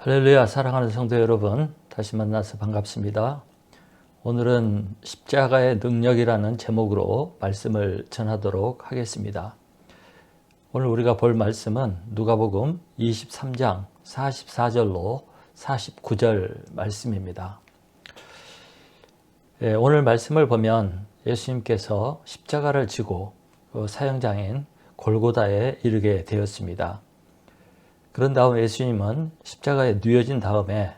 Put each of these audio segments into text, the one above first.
할렐루야, 사랑하는 성도 여러분, 다시 만나서 반갑습니다. 오늘은 십자가의 능력이라는 제목으로 말씀을 전하도록 하겠습니다. 오늘 우리가 볼 말씀은 누가복음 23장 44절로 49절 말씀입니다. 오늘 말씀을 보면 예수님께서 십자가를 지고 사형장인 골고다에 이르게 되었습니다. 그런 다음 예수님은 십자가에 누워진 다음에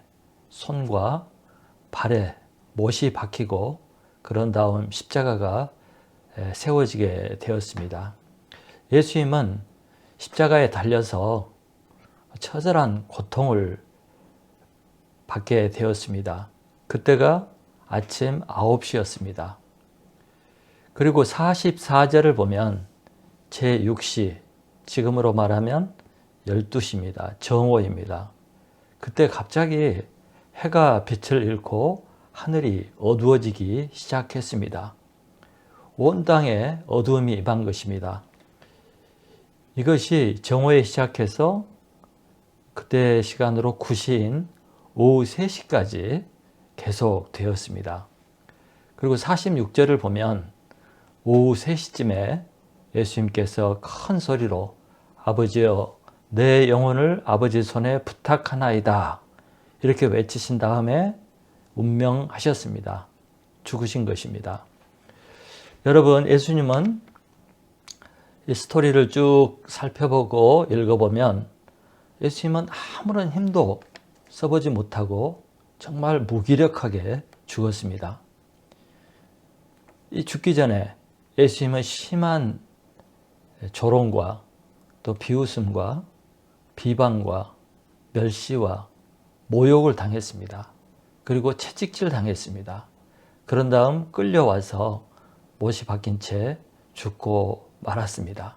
손과 발에 못이 박히고 그런 다음 십자가가 세워지게 되었습니다. 예수님은 십자가에 달려서 처절한 고통을 받게 되었습니다. 그때가 아침 9시였습니다. 그리고 44절을 보면 제6시, 지금으로 말하면 12시입니다. 정오입니다. 그때 갑자기 해가 빛을 잃고 하늘이 어두워지기 시작했습니다. 온 땅에 어두움이 임한 것입니다. 이것이 정오에 시작해서 그때 시간으로 9시인 오후 3시까지 계속 되었습니다. 그리고 46절을 보면 오후 3시쯤에 예수님께서 큰 소리로 아버지여 내 영혼을 아버지 손에 부탁하나이다 이렇게 외치신 다음에 운명하셨습니다. 죽으신 것입니다. 여러분, 예수님은 이 스토리를 쭉 살펴보고 읽어보면 예수님은 아무런 힘도 써보지 못하고 정말 무기력하게 죽었습니다. 이 죽기 전에 예수님은 심한 조롱과 또 비웃음과 비방과 멸시와 모욕을 당했습니다. 그리고 채찍질 당했습니다. 그런 다음 끌려와서 못이 박힌 채 죽고 말았습니다.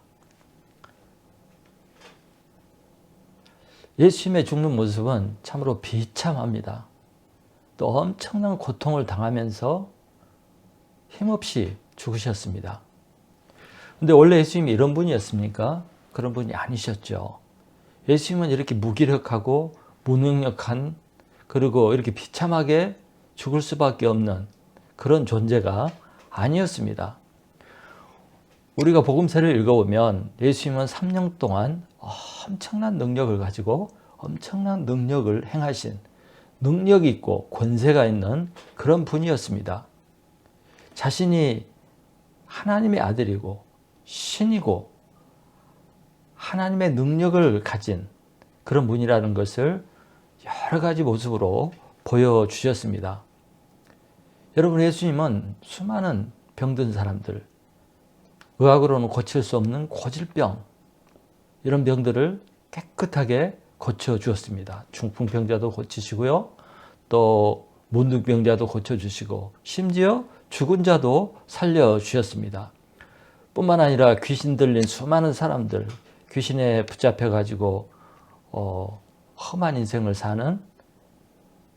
예수님의 죽는 모습은 참으로 비참합니다. 또 엄청난 고통을 당하면서 힘없이 죽으셨습니다. 근데 원래 예수님이 이런 분이었습니까? 그런 분이 아니셨죠. 예수님은 이렇게 무기력하고 무능력한, 그리고 이렇게 비참하게 죽을 수밖에 없는 그런 존재가 아니었습니다. 우리가 복음서를 읽어보면 예수님은 3년 동안 엄청난 능력을 가지고 엄청난 능력을 행하신, 능력이 있고 권세가 있는 그런 분이었습니다. 자신이 하나님의 아들이고 신이고 하나님의 능력을 가진 그런 분이라는 것을 여러 가지 모습으로 보여주셨습니다. 여러분, 예수님은 수많은 병든 사람들, 의학으로는 고칠 수 없는 고질병, 이런 병들을 깨끗하게 고쳐주었습니다. 중풍병자도 고치시고요. 또 문둥병자도 고쳐주시고 심지어 죽은 자도 살려주셨습니다. 뿐만 아니라 귀신 들린 수많은 사람들, 귀신에 붙잡혀가지고 험한 인생을 사는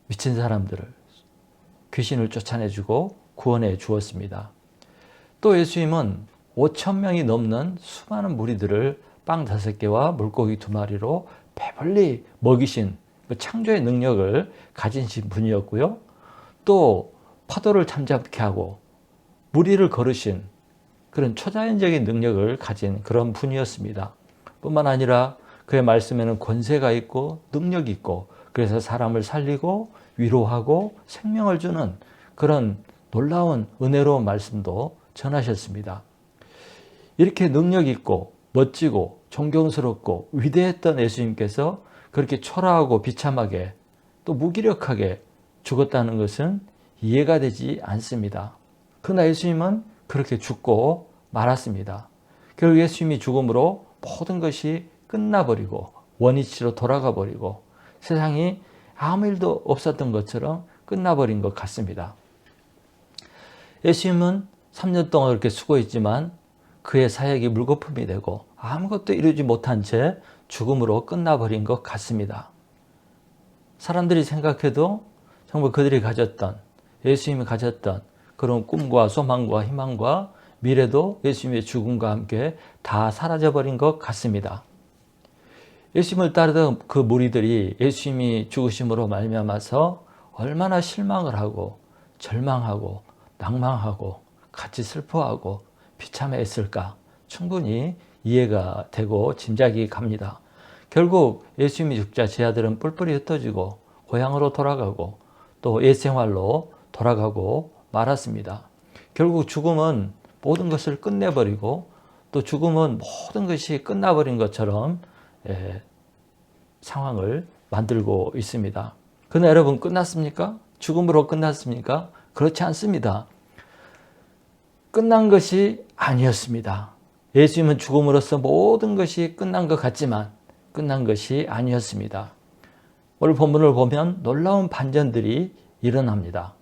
미친 사람들을 귀신을 쫓아내주고 구원해 주었습니다. 또 예수님은 5,000명이 넘는 수많은 무리들을 빵 5개와 물고기 2마리로 배불리 먹이신 그 창조의 능력을 가지신 분이었고요. 또 파도를 잠잠케 하고 무리를 거르신 그런 초자연적인 능력을 가진 그런 분이었습니다. 뿐만 아니라 그의 말씀에는 권세가 있고 능력이 있고 그래서 사람을 살리고 위로하고 생명을 주는 그런 놀라운 은혜로운 말씀도 전하셨습니다. 이렇게 능력 있고 멋지고 존경스럽고 위대했던 예수님께서 그렇게 초라하고 비참하게 또 무기력하게 죽었다는 것은 이해가 되지 않습니다. 그러나 예수님은 그렇게 죽고 말았습니다. 결국 예수님이 죽음으로 모든 것이 끝나버리고 원위치로 돌아가 버리고 세상이 아무 일도 없었던 것처럼 끝나버린 것 같습니다. 예수님은 3년 동안 그렇게 수고했지만 그의 사역이 물거품이 되고 아무것도 이루지 못한 채 죽음으로 끝나버린 것 같습니다. 사람들이 생각해도 정말 그들이 가졌던, 예수님이 가졌던 그런 꿈과 소망과 희망과 미래도 예수님의 죽음과 함께 다 사라져버린 것 같습니다. 예수님을 따르던 그 무리들이 예수님이 죽으심으로 말미암아서 얼마나 실망을 하고 절망하고 낭망하고 같이 슬퍼하고 비참해했을까 충분히 이해가 되고 짐작이 갑니다. 결국 예수님이 죽자 제 아들은 뿔뿔이 흩어지고 고향으로 돌아가고 또 옛생활로 돌아가고 말았습니다. 결국 죽음은 모든 것을 끝내버리고 또 죽음은 모든 것이 끝나버린 것처럼 상황을 만들고 있습니다. 그러나 여러분 끝났습니까? 죽음으로 끝났습니까? 그렇지 않습니다. 끝난 것이 아니었습니다. 예수님은 죽음으로써 모든 것이 끝난 것 같지만 끝난 것이 아니었습니다. 오늘 본문을 보면 놀라운 반전들이 일어납니다.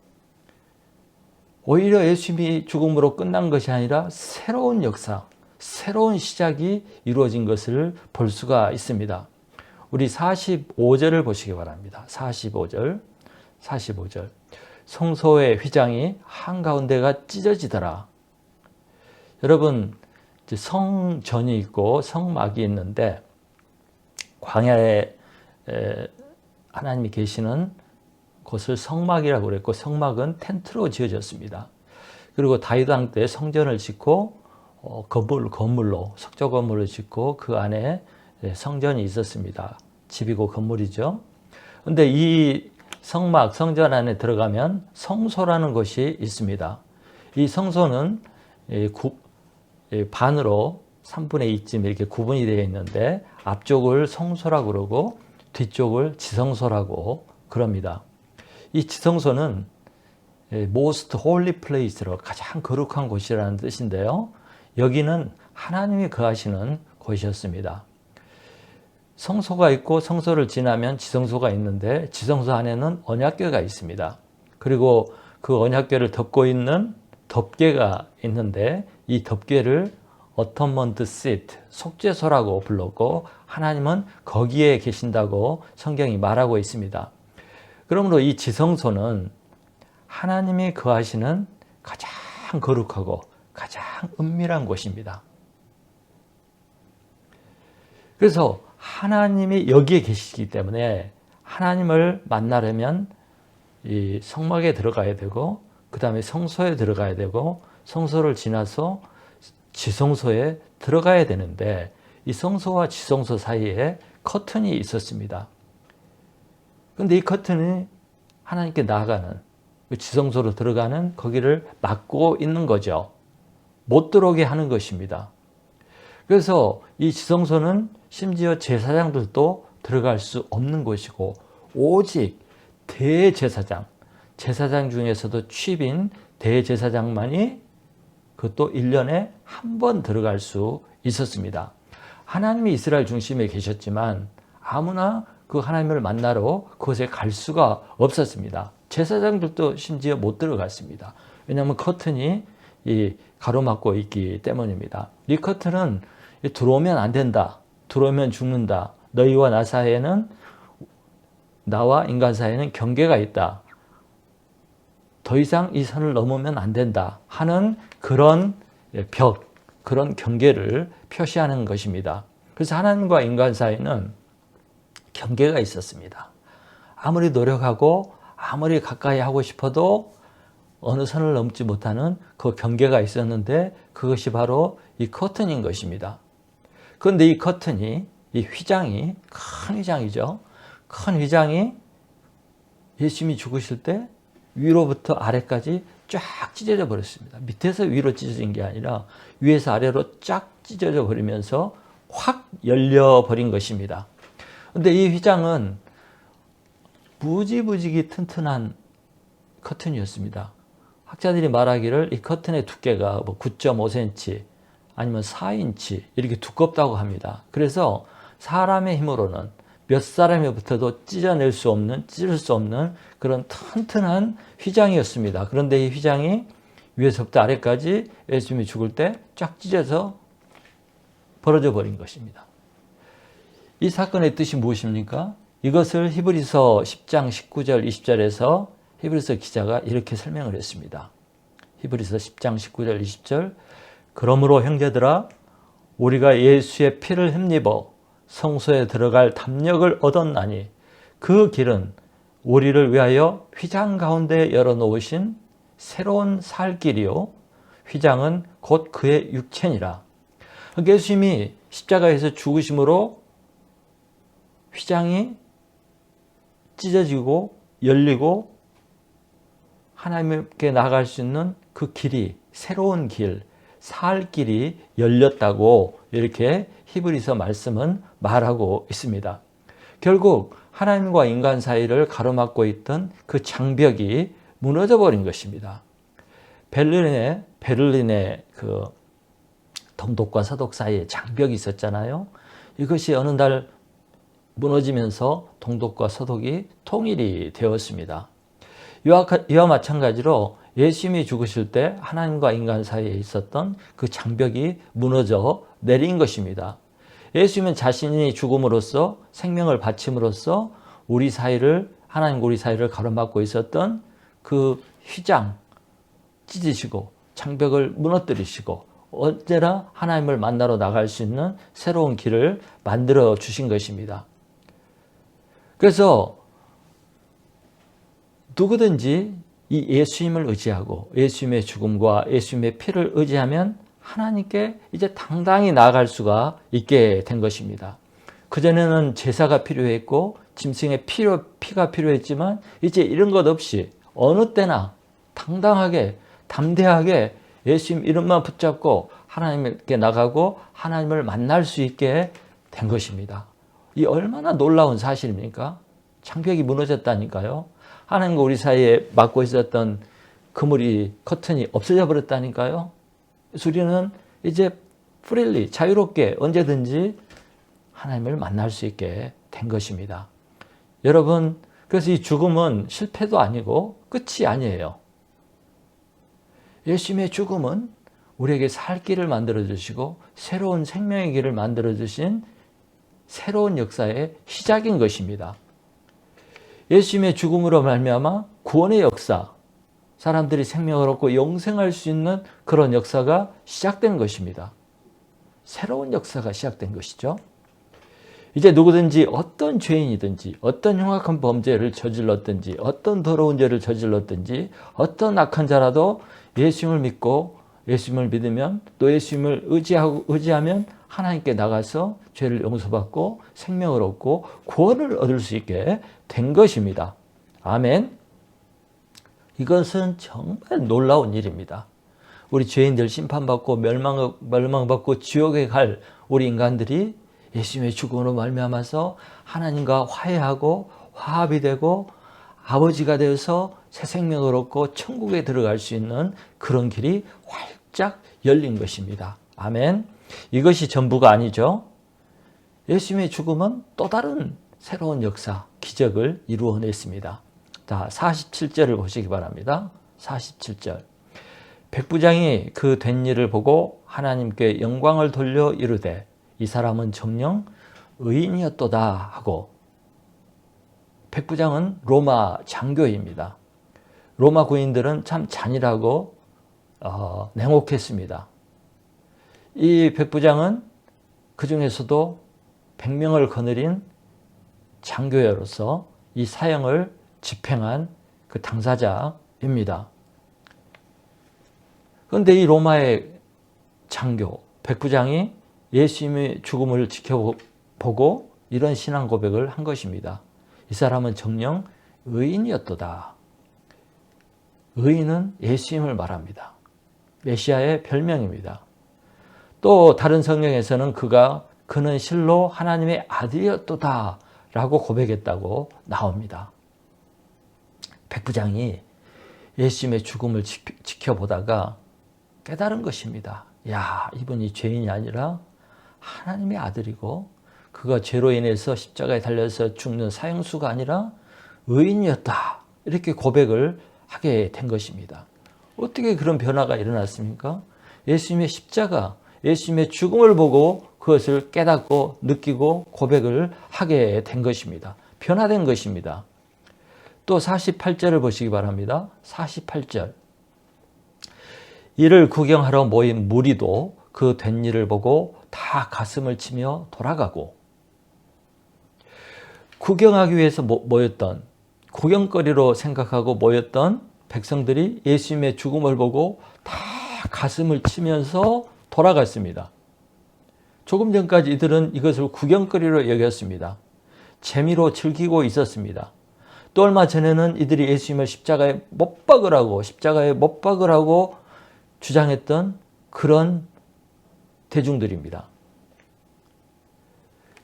오히려 예수님이 죽음으로 끝난 것이 아니라 새로운 역사, 새로운 시작이 이루어진 것을 볼 수가 있습니다. 우리 45절을 보시기 바랍니다. 45절. 성소의 휘장이 한가운데가 찢어지더라. 여러분, 성전이 있고 성막이 있는데 광야에 하나님이 계시는 곳을 성막이라고 그랬고 성막은 텐트로 지어졌습니다. 그리고 다윗 왕 때 성전을 짓고 건물로 석조 건물을 짓고 그 안에 성전이 있었습니다. 집이고 건물이죠. 그런데 이 성막, 성전 안에 들어가면 성소라는 곳이 있습니다. 이 성소는 반으로 3분의 2쯤 이렇게 구분이 되어 있는데 앞쪽을 성소라고 그러고 뒤쪽을 지성소라고 그럽니다. 이 지성소는 most holy place로 가장 거룩한 곳이라는 뜻인데요. 여기는 하나님이 거하시는 곳이었습니다. 성소가 있고 성소를 지나면 지성소가 있는데 지성소 안에는 언약궤가 있습니다. 그리고 그 언약궤를 덮고 있는 덮궤가 있는데 이 덮궤를 어터먼트 시트, 속죄소라고 불렀고 하나님은 거기에 계신다고 성경이 말하고 있습니다. 그러므로 이 지성소는 하나님이 거하시는 가장 거룩하고 가장 은밀한 곳입니다. 그래서 하나님이 여기에 계시기 때문에 하나님을 만나려면 이 성막에 들어가야 되고 그 다음에 성소에 들어가야 되고 성소를 지나서 지성소에 들어가야 되는데 이 성소와 지성소 사이에 커튼이 있었습니다. 그런데 이 커튼이 하나님께 나아가는 지성소로 들어가는 거기를 막고 있는 거죠. 못 들어오게 하는 것입니다. 그래서 이 지성소는 심지어 제사장들도 들어갈 수 없는 곳이고 오직 대제사장, 제사장 중에서도 취입인 대제사장만이 그것도 1년에 한 번 들어갈 수 있었습니다. 하나님이 이스라엘 중심에 계셨지만 아무나 그 하나님을 만나러 그곳에 갈 수가 없었습니다. 제사장들도 심지어 못 들어갔습니다. 왜냐하면 커튼이 가로막고 있기 때문입니다. 이 커튼은 들어오면 안 된다. 들어오면 죽는다. 너희와 나 사이에는 나와 인간 사이에는 경계가 있다. 더 이상 이 선을 넘으면 안 된다 하는 그런 벽, 그런 경계를 표시하는 것입니다. 그래서 하나님과 인간 사이는 경계가 있었습니다. 아무리 노력하고 아무리 가까이 하고 싶어도 어느 선을 넘지 못하는 그 경계가 있었는데 그것이 바로 이 커튼인 것입니다. 그런데 이 커튼이, 이 휘장이, 큰 휘장이죠. 큰 휘장이 예수님이 죽으실 때 위로부터 아래까지 쫙 찢어져 버렸습니다. 밑에서 위로 찢어진 게 아니라 위에서 아래로 쫙 찢어져 버리면서 확 열려 버린 것입니다. 그런데 이 휘장은 무지무지기 튼튼한 커튼이었습니다. 학자들이 말하기를 이 커튼의 두께가 9.5cm 아니면 4인치 이렇게 두껍다고 합니다. 그래서 사람의 힘으로는 몇 사람이 붙어도 찢어낼 수 없는, 찢을 수 없는 그런 튼튼한 휘장이었습니다. 그런데 이 휘장이 위에서부터 아래까지 예수님이 죽을 때 쫙 찢어서 벌어져 버린 것입니다. 이 사건의 뜻이 무엇입니까? 이것을 히브리서 10장 19절 20절에서 히브리서 기자가 이렇게 설명을 했습니다. 히브리서 10장 19절 20절 그러므로 형제들아 우리가 예수의 피를 힘입어 성소에 들어갈 담력을 얻었나니 그 길은 우리를 위하여 휘장 가운데 열어놓으신 새로운 살 길이요 휘장은 곧 그의 육체니라. 예수님이 십자가에서 죽으심으로 휘장이 찢어지고 열리고 하나님께 나아갈 수 있는 그 길이, 새로운 길, 살 길이 열렸다고 이렇게 히브리서 말씀은 말하고 있습니다. 결국 하나님과 인간 사이를 가로막고 있던 그 장벽이 무너져 버린 것입니다. 베를린의 그 동독과 서독 사이에 장벽이 있었잖아요. 이것이 어느 날 무너지면서 동독과 서독이 통일이 되었습니다. 이와 마찬가지로 예수님이 죽으실 때 하나님과 인간 사이에 있었던 그 장벽이 무너져 내린 것입니다. 예수님은 자신이 죽음으로써 생명을 바침으로써 우리 사이를 하나님과 우리 사이를 가로막고 있었던 그 휘장 찢으시고 장벽을 무너뜨리시고 언제나 하나님을 만나러 나갈 수 있는 새로운 길을 만들어 주신 것입니다. 그래서 누구든지 이 예수님을 의지하고 예수님의 죽음과 예수님의 피를 의지하면 하나님께 이제 당당히 나아갈 수가 있게 된 것입니다. 그전에는 제사가 필요했고 짐승의 피가 필요했지만 이제 이런 것 없이 어느 때나 당당하게 담대하게 예수님 이름만 붙잡고 하나님께 나가고 하나님을 만날 수 있게 된 것입니다. 이 얼마나 놀라운 사실입니까? 장벽이 무너졌다니까요. 하나님과 우리 사이에 막고 있었던 그물이 커튼이 없어져 버렸다니까요. 그래서 우리는 이제 프릴리 자유롭게 언제든지 하나님을 만날 수 있게 된 것입니다. 여러분, 그래서 이 죽음은 실패도 아니고 끝이 아니에요. 예수님의 죽음은 우리에게 살 길을 만들어 주시고 새로운 생명의 길을 만들어 주신 새로운 역사의 시작인 것입니다. 예수님의 죽음으로 말미암아 구원의 역사, 사람들이 생명을 얻고 영생할 수 있는 그런 역사가 시작된 것입니다. 새로운 역사가 시작된 것이죠. 이제 누구든지 어떤 죄인이든지 어떤 흉악한 범죄를 저질렀든지 어떤 더러운 죄를 저질렀든지 어떤 악한 자라도 예수님을 믿고 예수님을 믿으면 또 예수님을 의지하면 하나님께 나가서 죄를 용서받고 생명을 얻고 구원을 얻을 수 있게 된 것입니다. 아멘. 이것은 정말 놀라운 일입니다. 우리 죄인들 심판받고 멸망받고 지옥에 갈 우리 인간들이 예수님의 죽음으로 말미암아서 하나님과 화해하고 화합이 되고 아버지가 되어서 새 생명을 얻고 천국에 들어갈 수 있는 그런 길이 활짝 열린 것입니다. 아멘. 이것이 전부가 아니죠. 예수님의 죽음은 또 다른 새로운 역사, 기적을 이루어냈습니다. 자, 47절을 보시기 바랍니다. 47절. 백부장이 그 된 일을 보고 하나님께 영광을 돌려 이르되 이 사람은 정녕 의인이었도다 하고, 백부장은 로마 장교입니다. 로마 군인들은 참 잔인하고 냉혹했습니다. 이 백부장은 그 중에서도 100명을 거느린 장교로서 이 사형을 집행한 그 당사자입니다. 그런데 이 로마의 장교, 백부장이 예수님의 죽음을 지켜보고 이런 신앙 고백을 한 것입니다. 이 사람은 정녕 의인이었도다. 의인은 예수님을 말합니다. 메시아의 별명입니다. 또 다른 성경에서는 그는 실로 하나님의 아들이었도다 라고 고백했다고 나옵니다. 백부장이 예수님의 죽음을 지켜보다가 깨달은 것입니다. 야, 이분이 죄인이 아니라 하나님의 아들이고 그가 죄로 인해서 십자가에 달려서 죽는 사형수가 아니라 의인이었다. 이렇게 고백을 하게 된 것입니다. 어떻게 그런 변화가 일어났습니까? 예수님의 십자가, 예수님의 죽음을 보고 그것을 깨닫고 느끼고 고백을 하게 된 것입니다. 변화된 것입니다. 또 48절을 보시기 바랍니다. 48절. 이를 구경하러 모인 무리도 그 된 일을 보고 다 가슴을 치며 돌아가고, 구경하기 위해서 모였던, 구경거리로 생각하고 모였던 백성들이 예수님의 죽음을 보고 다 가슴을 치면서 돌아갔습니다. 조금 전까지 이들은 이것을 구경거리로 여겼습니다. 재미로 즐기고 있었습니다. 또 얼마 전에는 이들이 예수님을 십자가에 못 박으라고 주장했던 그런 대중들입니다.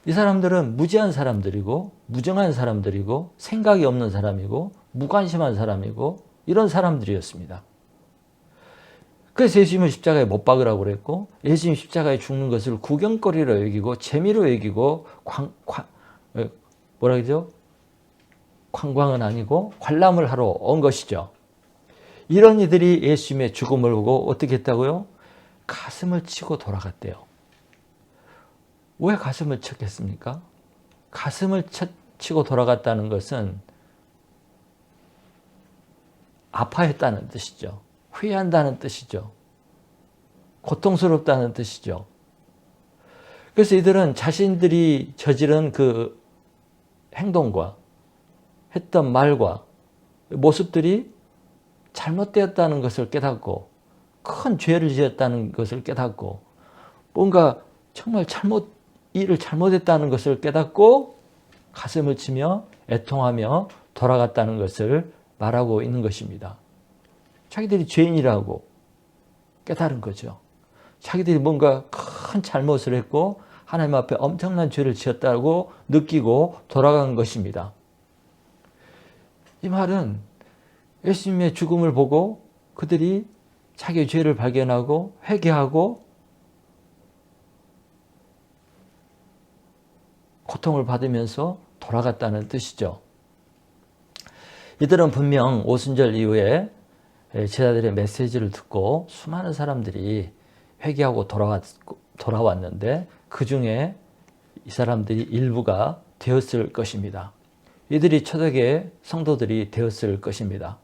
이 사람들은 무지한 사람들이고 무정한 사람들이고 생각이 없는 사람이고 무관심한 사람이고 이런 사람들이었습니다. 그래서 예수님을 십자가에 못 박으라고 그랬고 예수님 십자가에 죽는 것을 구경거리로 여기고 재미로 여기고 뭐라 그러죠? 관광은 아니고 관람을 하러 온 것이죠. 이런 이들이 예수님의 죽음을 보고 어떻게 했다고요? 가슴을 치고 돌아갔대요. 왜 가슴을 쳤겠습니까? 가슴을 치고 돌아갔다는 것은 아파했다는 뜻이죠. 회한다는 뜻이죠. 고통스럽다는 뜻이죠. 그래서 이들은 자신들이 저지른 그 행동과 했던 말과 모습들이 잘못되었다는 것을 깨닫고 큰 죄를 지었다는 것을 깨닫고 뭔가 정말 일을 잘못했다는 것을 깨닫고 가슴을 치며 애통하며 돌아갔다는 것을 말하고 있는 것입니다. 자기들이 죄인이라고 깨달은 거죠. 자기들이 뭔가 큰 잘못을 했고 하나님 앞에 엄청난 죄를 지었다고 느끼고 돌아간 것입니다. 이 말은 예수님의 죽음을 보고 그들이 자기의 죄를 발견하고 회개하고 고통을 받으면서 돌아갔다는 뜻이죠. 이들은 분명 오순절 이후에 제자들의 메시지를 듣고 수많은 사람들이 회개하고 돌아왔는데 그 중에 이 사람들이 일부가 되었을 것입니다. 이들이 초대교회 성도들이 되었을 것입니다.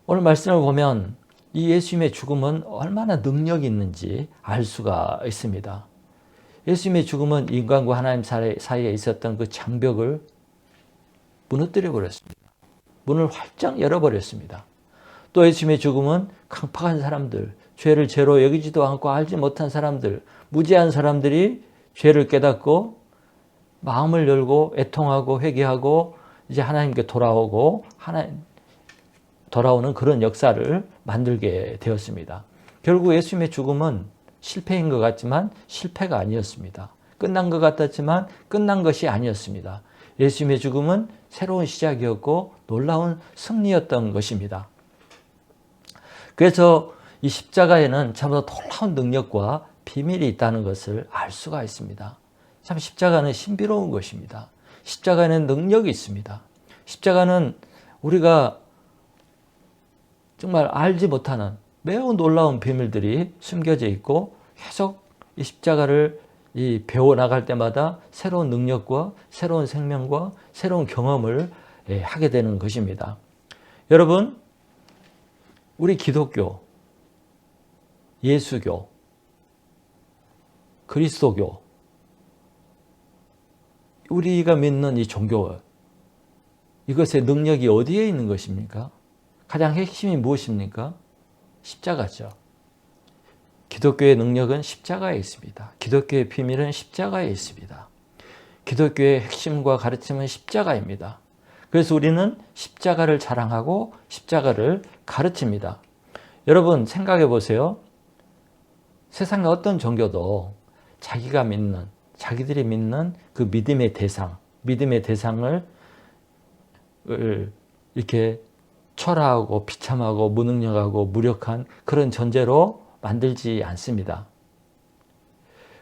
오늘 말씀을 보면 이 예수님의 죽음은 얼마나 능력이 있는지 알 수가 있습니다. 예수님의 죽음은 인간과 하나님 사이에 있었던 그 장벽을 무너뜨려 버렸습니다. 문을 활짝 열어버렸습니다. 또 예수님의 죽음은 강팍한 사람들, 죄를 죄로 여기지도 않고 알지 못한 사람들, 무지한 사람들이 죄를 깨닫고 마음을 열고 애통하고 회개하고 이제 하나님께 돌아오는 그런 역사를 만들게 되었습니다. 결국 예수님의 죽음은 실패인 것 같지만 실패가 아니었습니다. 끝난 것 같았지만 끝난 것이 아니었습니다. 예수님의 죽음은 새로운 시작이었고 놀라운 승리였던 것입니다. 그래서 이 십자가에는 참으로 놀라운 능력과 비밀이 있다는 것을 알 수가 있습니다. 참 십자가는 신비로운 것입니다. 십자가에는 능력이 있습니다. 십자가는 우리가 정말 알지 못하는 매우 놀라운 비밀들이 숨겨져 있고 계속 이 십자가를 배워나갈 때마다 새로운 능력과 새로운 생명과 새로운 경험을 하게 되는 것입니다. 여러분, 우리 기독교, 예수교, 그리스도교, 우리가 믿는 이 종교, 이것의 능력이 어디에 있는 것입니까? 가장 핵심이 무엇입니까? 십자가죠. 기독교의 능력은 십자가에 있습니다. 기독교의 비밀은 십자가에 있습니다. 기독교의 핵심과 가르침은 십자가입니다. 그래서 우리는 십자가를 자랑하고 십자가를 가르칩니다. 여러분 생각해 보세요. 세상의 어떤 종교도 자기들이 믿는 그 믿음의 대상을 이렇게 초라하고 비참하고 무능력하고 무력한 그런 존재로 만들지 않습니다.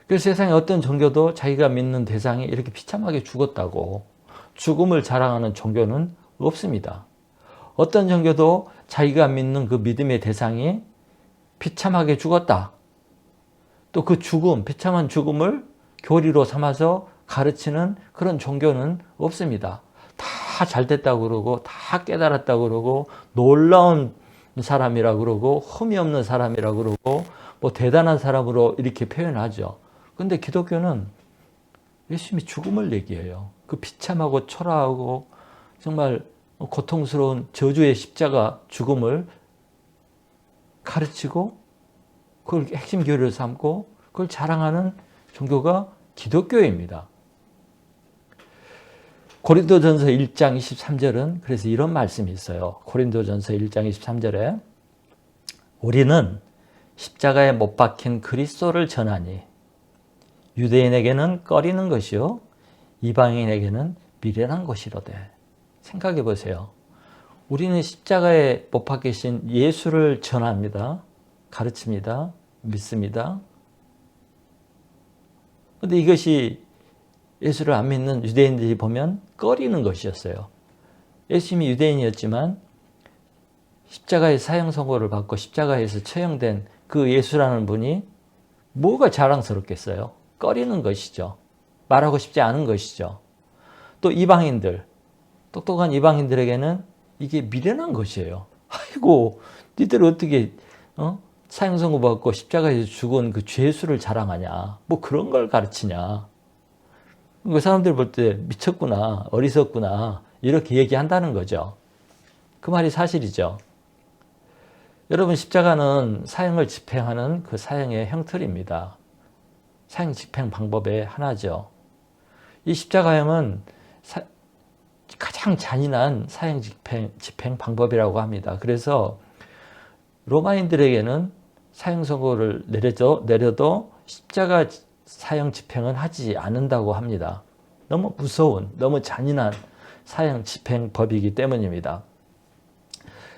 그래서 세상의 어떤 종교도 자기가 믿는 대상이 이렇게 비참하게 죽었다고 죽음을 자랑하는 종교는 없습니다. 어떤 종교도 자기가 믿는 그 믿음의 대상이 비참하게 죽었다. 또 그 비참한 죽음을 교리로 삼아서 가르치는 그런 종교는 없습니다. 다 잘됐다고 그러고 다 깨달았다고 그러고 놀라운 사람이라고 그러고 흠이 없는 사람이라고 그러고 뭐 대단한 사람으로 이렇게 표현하죠. 근데 기독교는 예수님이 죽음을 얘기해요. 그 비참하고 초라하고 정말 고통스러운 저주의 십자가 죽음을 가르치고 그걸 핵심 교리로 삼고 그걸 자랑하는 종교가 기독교입니다. 고린도전서 1장 23절은 그래서 이런 말씀이 있어요. 고린도전서 1장 23절에 우리는 십자가에 못 박힌 그리스도를 전하니 유대인에게는 꺼리는 것이요 이방인에게는 미련한 것이로되. 생각해 보세요. 우리는 십자가에 못 박히신 예수를 전합니다. 가르칩니다. 믿습니다. 그런데 이것이 예수를 안 믿는 유대인들이 보면 꺼리는 것이었어요. 예수님이 유대인이었지만 십자가의 사형 선고를 받고 십자가에서 처형된 그 예수라는 분이 뭐가 자랑스럽겠어요? 꺼리는 것이죠. 말하고 싶지 않은 것이죠. 또 이방인들, 똑똑한 이방인들에게는 이게 미련한 것이에요. 아이고, 니들 어떻게 사형 선고 받고 십자가에서 죽은 그 죄수를 자랑하냐? 뭐 그런 걸 가르치냐? 그 사람들 볼 때 미쳤구나, 어리석구나 이렇게 얘기한다는 거죠. 그 말이 사실이죠. 여러분, 십자가는 사형을 집행하는 그 사형의 형틀입니다. 사형 집행 방법의 하나죠. 이 십자가형은 가장 잔인한 사형 집행 방법이라고 합니다. 그래서 로마인들에게는 사형 선고를 내려도 십자가 사형 집행은 하지 않는다고 합니다. 너무 무서운, 너무 잔인한 사형 집행법이기 때문입니다.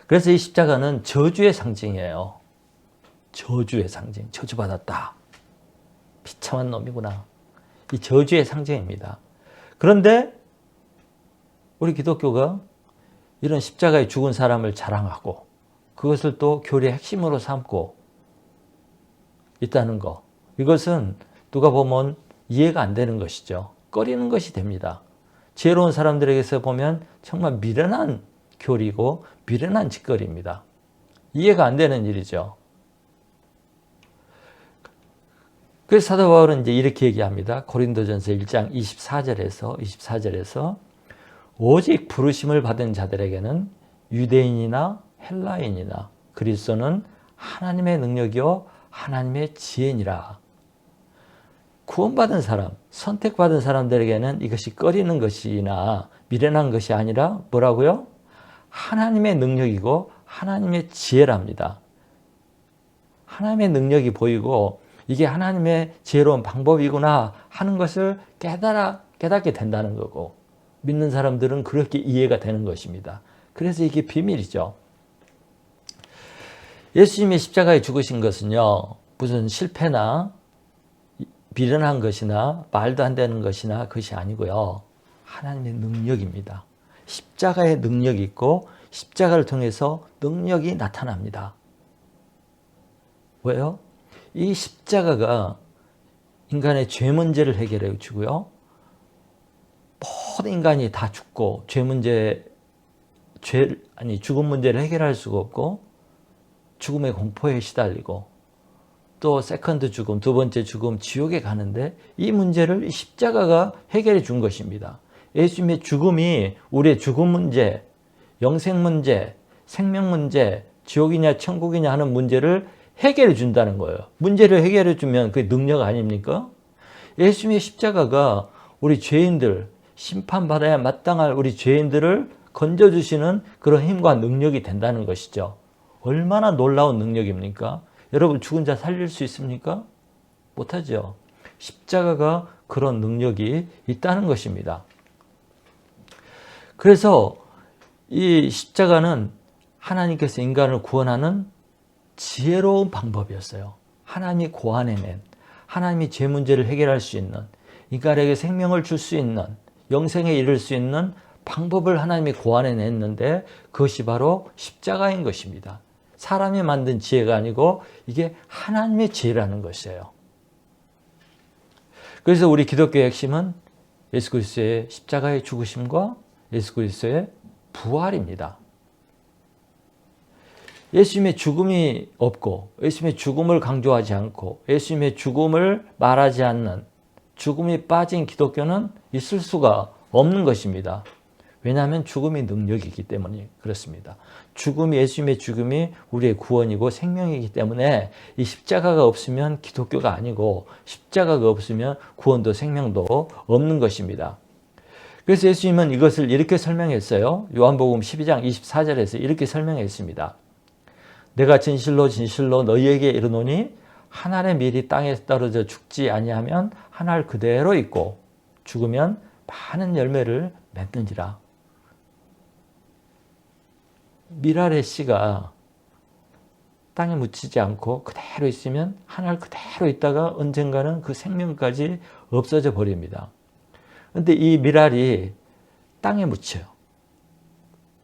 그래서 이 십자가는 저주의 상징이에요. 저주의 상징. 저주받았다. 비참한 놈이구나. 이 저주의 상징입니다. 그런데 우리 기독교가 이런 십자가에 죽은 사람을 자랑하고 그것을 또 교리의 핵심으로 삼고 있다는 거. 이것은 누가 보면 이해가 안 되는 것이죠. 꺼리는 것이 됩니다. 지혜로운 사람들에게서 보면 정말 미련한 교리고 미련한 짓거리입니다. 이해가 안 되는 일이죠. 그래서 사도 바울은 이제 이렇게 얘기합니다. 고린도전서 1장 24절에서 오직 부르심을 받은 자들에게는 유대인이나 헬라인이나 그리스도는 하나님의 능력이요 하나님의 지혜니라. 구원받은 사람, 선택받은 사람들에게는 이것이 꺼리는 것이나 미련한 것이 아니라 뭐라고요? 하나님의 능력이고 하나님의 지혜랍니다. 하나님의 능력이 보이고 이게 하나님의 지혜로운 방법이구나 하는 것을 깨닫게 된다는 거고 믿는 사람들은 그렇게 이해가 되는 것입니다. 그래서 이게 비밀이죠. 예수님이 십자가에 죽으신 것은요, 무슨 실패나 미련한 것이나 말도 안 되는 것이나 그것이 아니고요. 하나님의 능력입니다. 십자가의 능력이 있고 십자가를 통해서 능력이 나타납니다. 왜요? 이 십자가가 인간의 죄 문제를 해결해 주고요. 모든 인간이 다 죽고 죽음 문제를 해결할 수가 없고 죽음의 공포에 시달리고 또 세컨드 죽음, 두 번째 죽음, 지옥에 가는데 이 문제를 십자가가 해결해 준 것입니다. 예수님의 죽음이 우리의 죽음 문제, 영생 문제, 생명 문제, 지옥이냐 천국이냐 하는 문제를 해결해 준다는 거예요. 문제를 해결해 주면 그게 능력 아닙니까? 예수님의 십자가가 우리 죄인들, 심판받아야 마땅할 우리 죄인들을 건져주시는 그런 힘과 능력이 된다는 것이죠. 얼마나 놀라운 능력입니까? 여러분, 죽은 자 살릴 수 있습니까? 못하죠. 십자가가 그런 능력이 있다는 것입니다. 그래서 이 십자가는 하나님께서 인간을 구원하는 지혜로운 방법이었어요. 하나님이 고안해낸, 하나님이 죄 문제를 해결할 수 있는, 인간에게 생명을 줄 수 있는, 영생에 이를 수 있는 방법을 하나님이 고안해냈는데 그것이 바로 십자가인 것입니다. 사람이 만든 지혜가 아니고 이게 하나님의 지혜라는 것이에요. 그래서 우리 기독교의 핵심은 예수 그리스도의 십자가의 죽으심과 예수 그리스도의 부활입니다. 예수님의 죽음이 없고 예수님의 죽음을 강조하지 않고 예수님의 죽음을 말하지 않는 죽음이 빠진 기독교는 있을 수가 없는 것입니다. 왜냐하면 죽음이 능력이기 때문에 그렇습니다. 죽음이, 예수님의 죽음이 우리의 구원이고 생명이기 때문에 이 십자가가 없으면 기독교가 아니고 십자가가 없으면 구원도 생명도 없는 것입니다. 그래서 예수님은 이것을 이렇게 설명했어요. 요한복음 12장 24절에서 이렇게 설명했습니다. 내가 진실로 진실로 너희에게 이르노니 한 알의 밀이 땅에 떨어져 죽지 아니하면 한 알 그대로 있고 죽으면 많은 열매를 맺느니라. 밀알의 씨가 땅에 묻히지 않고 그대로 있으면 한 알 그대로 있다가 언젠가는 그 생명까지 없어져 버립니다. 그런데 이 밀알이 땅에 묻혀요.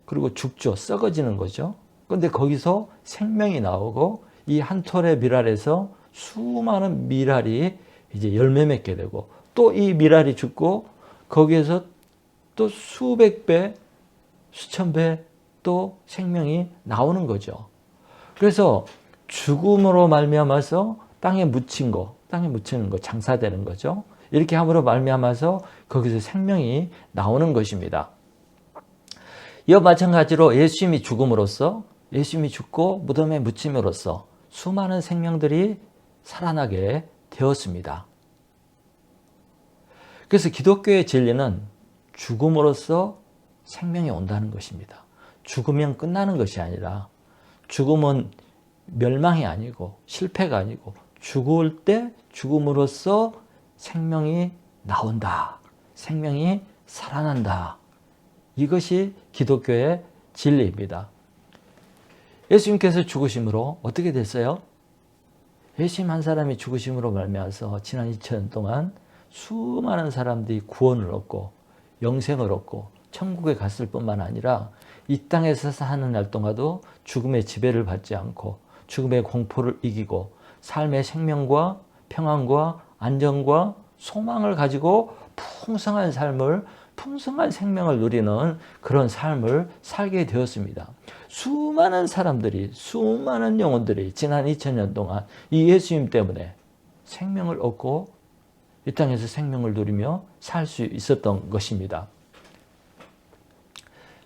그리고 죽죠. 썩어지는 거죠. 그런데 거기서 생명이 나오고 이 한 톨의 밀알에서 수많은 밀알이 이제 열매 맺게 되고 또 이 밀알이 죽고 거기에서 또 수백 배, 수천 배 또 생명이 나오는 거죠. 그래서 죽음으로 말미암아서 땅에 묻히는 거, 장사되는 거죠. 이렇게 함으로 말미암아서 거기서 생명이 나오는 것입니다. 이와 마찬가지로 예수님이 죽음으로써, 예수님이 죽고 무덤에 묻힘으로써 수많은 생명들이 살아나게 되었습니다. 그래서 기독교의 진리는 죽음으로써 생명이 온다는 것입니다. 죽으면 끝나는 것이 아니라 죽음은 멸망이 아니고 실패가 아니고 죽을 때 죽음으로써 생명이 나온다. 생명이 살아난다. 이것이 기독교의 진리입니다. 예수님께서 죽으심으로 어떻게 됐어요? 예수님 한 사람이 죽으심으로 말미암아서 지난 2000년 동안 수많은 사람들이 구원을 얻고 영생을 얻고 천국에 갔을 뿐만 아니라 이 땅에서 사는 날 동안도 죽음의 지배를 받지 않고 죽음의 공포를 이기고 삶의 생명과 평안과 안정과 소망을 가지고 풍성한 삶을, 풍성한 생명을 누리는 그런 삶을 살게 되었습니다. 수많은 사람들이, 수많은 영혼들이 지난 2000년 동안 이 예수님 때문에 생명을 얻고 이 땅에서 생명을 누리며 살 수 있었던 것입니다.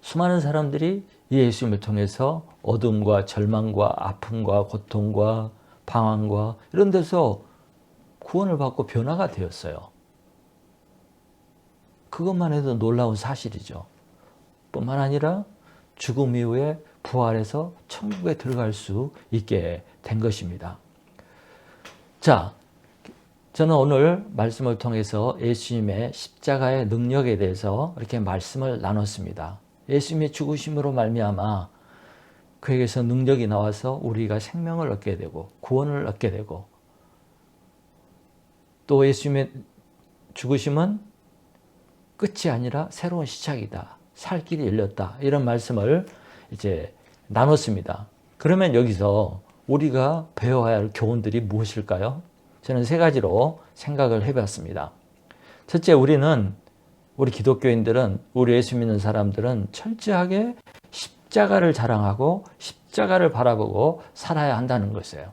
수많은 사람들이 이 예수님을 통해서 어둠과 절망과 아픔과 고통과 방황과 이런 데서 구원을 받고 변화가 되었어요. 그것만 해도 놀라운 사실이죠. 뿐만 아니라 죽음 이후에 부활해서 천국에 들어갈 수 있게 된 것입니다. 자, 저는 오늘 말씀을 통해서 예수님의 십자가의 능력에 대해서 이렇게 말씀을 나눴습니다. 예수님의 죽으심으로 말미암아 그에게서 능력이 나와서 우리가 생명을 얻게 되고 구원을 얻게 되고 또 예수님의 죽으심은 끝이 아니라 새로운 시작이다. 살 길이 열렸다. 이런 말씀을 이제 나눴습니다. 그러면 여기서 우리가 배워야 할 교훈들이 무엇일까요? 저는 세 가지로 생각을 해봤습니다. 첫째, 우리 기독교인들은, 우리 예수 믿는 사람들은 철저하게 십자가를 자랑하고 십자가를 바라보고 살아야 한다는 것이에요.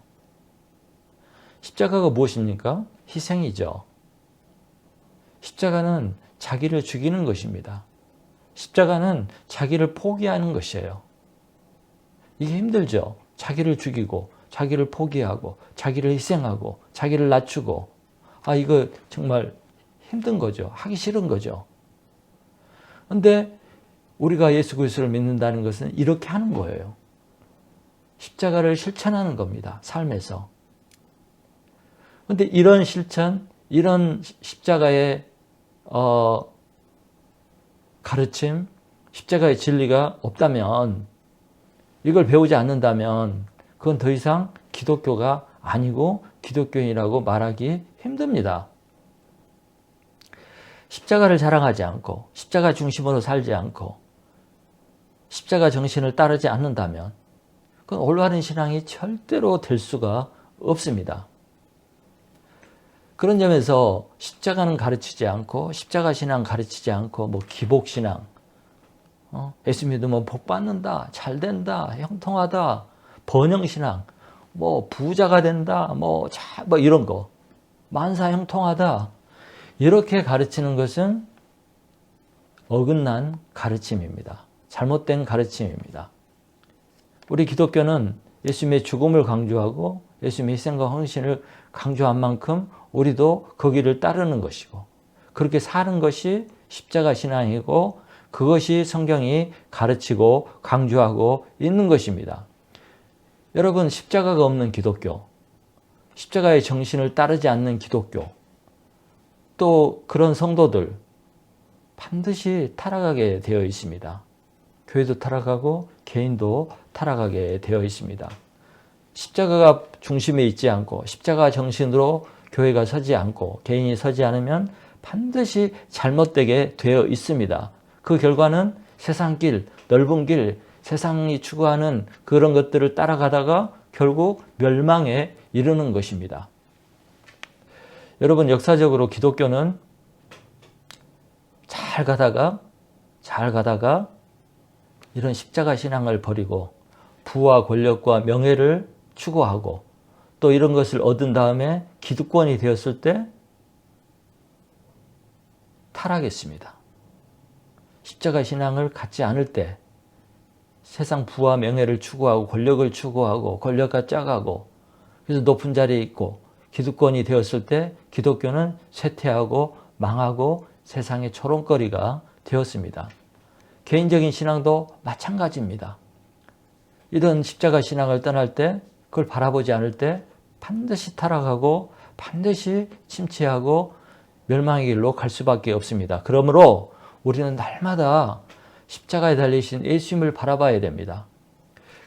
십자가가 무엇입니까? 희생이죠. 십자가는 자기를 죽이는 것입니다. 십자가는 자기를 포기하는 것이에요. 이게 힘들죠. 자기를 죽이고 자기를 포기하고 자기를 희생하고 자기를 낮추고 이거 정말 힘든 거죠. 하기 싫은 거죠. 그런데 우리가 예수 그리스도를 믿는다는 것은 이렇게 하는 거예요. 십자가를 실천하는 겁니다. 삶에서. 그런데 이런 실천, 이런 십자가의 가르침, 십자가의 진리가 없다면, 이걸 배우지 않는다면 그건 더 이상 기독교가 아니고 기독교인이라고 말하기 힘듭니다. 십자가를 자랑하지 않고 십자가 중심으로 살지 않고 십자가 정신을 따르지 않는다면 그건 올바른 신앙이 절대로 될 수가 없습니다. 그런 점에서 십자가는 가르치지 않고 십자가 신앙 가르치지 않고 뭐 기복신앙, 예수 믿으면 복 받는다, 잘 된다, 형통하다, 번영신앙, 뭐 부자가 된다, 뭐 이런 거, 만사 형통하다, 이렇게 가르치는 것은 어긋난 가르침입니다. 잘못된 가르침입니다. 우리 기독교는 예수님의 죽음을 강조하고 예수님의 희생과 헌신을 강조한 만큼 우리도 거기를 따르는 것이고 그렇게 사는 것이 십자가 신앙이고 그것이 성경이 가르치고 강조하고 있는 것입니다. 여러분, 십자가가 없는 기독교, 십자가의 정신을 따르지 않는 기독교, 또 그런 성도들 반드시 타락하게 되어 있습니다. 교회도 타락하고 개인도 타락하게 되어 있습니다. 십자가가 중심에 있지 않고 십자가 정신으로 교회가 서지 않고 개인이 서지 않으면 반드시 잘못되게 되어 있습니다. 그 결과는 세상 길, 넓은 길, 세상이 추구하는 그런 것들을 따라가다가 결국 멸망에 이르는 것입니다. 여러분, 역사적으로 기독교는 잘 가다가 이런 십자가 신앙을 버리고 부와 권력과 명예를 추구하고 또 이런 것을 얻은 다음에 기득권이 되었을 때 타락했습니다. 십자가 신앙을 갖지 않을 때 세상 부와 명예를 추구하고 권력을 추구하고 권력과 짜가고 그래서 높은 자리에 있고 기득권이 되었을 때 기독교는 쇠퇴하고 망하고 세상의 조롱거리가 되었습니다. 개인적인 신앙도 마찬가지입니다. 이런 십자가 신앙을 떠날 때 그걸 바라보지 않을 때 반드시 타락하고 반드시 침체하고 멸망의 길로 갈 수밖에 없습니다. 그러므로 우리는 날마다 십자가에 달리신 예수님을 바라봐야 됩니다.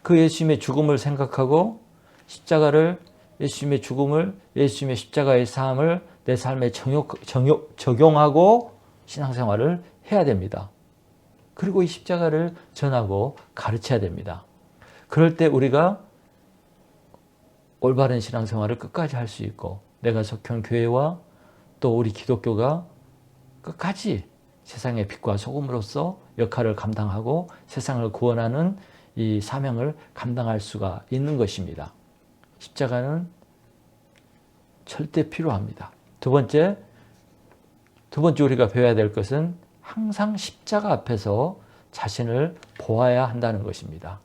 그 예수님의 죽음을 생각하고 십자가를 예수님의 죽음을 예수님의 십자가의 삶을 내 삶에 적용하고 신앙생활을 해야 됩니다. 그리고 이 십자가를 전하고 가르쳐야 됩니다. 그럴 때 우리가 올바른 신앙생활을 끝까지 할 수 있고 내가 속한 교회와 또 우리 기독교가 끝까지 세상의 빛과 소금으로서 역할을 감당하고 세상을 구원하는 이 사명을 감당할 수가 있는 것입니다. 십자가는 절대 필요합니다. 두 번째 우리가 배워야 될 것은 항상 십자가 앞에서 자신을 보아야 한다는 것입니다.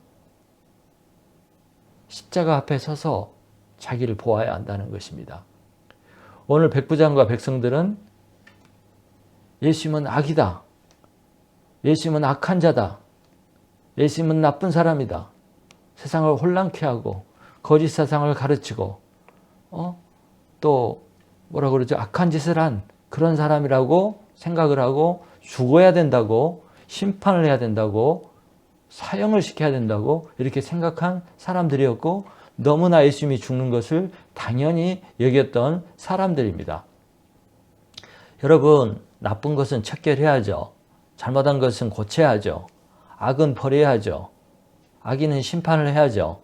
십자가 앞에 서서 자기를 보아야 한다는 것입니다. 오늘 백부장과 백성들은 예수님은 악이다. 예수님은 악한 자다. 예수님은 나쁜 사람이다. 세상을 혼란케 하고 거짓 사상을 가르치고 또 뭐라 그러죠? 악한 짓을 한 그런 사람이라고 생각을 하고 죽어야 된다고 심판을 해야 된다고 사형을 시켜야 된다고 이렇게 생각한 사람들이었고 너무나 예수님이 죽는 것을 당연히 여겼던 사람들입니다. 여러분, 나쁜 것은 척결해야죠. 잘못한 것은 고쳐야죠. 악은 버려야죠. 악인은 심판을 해야죠.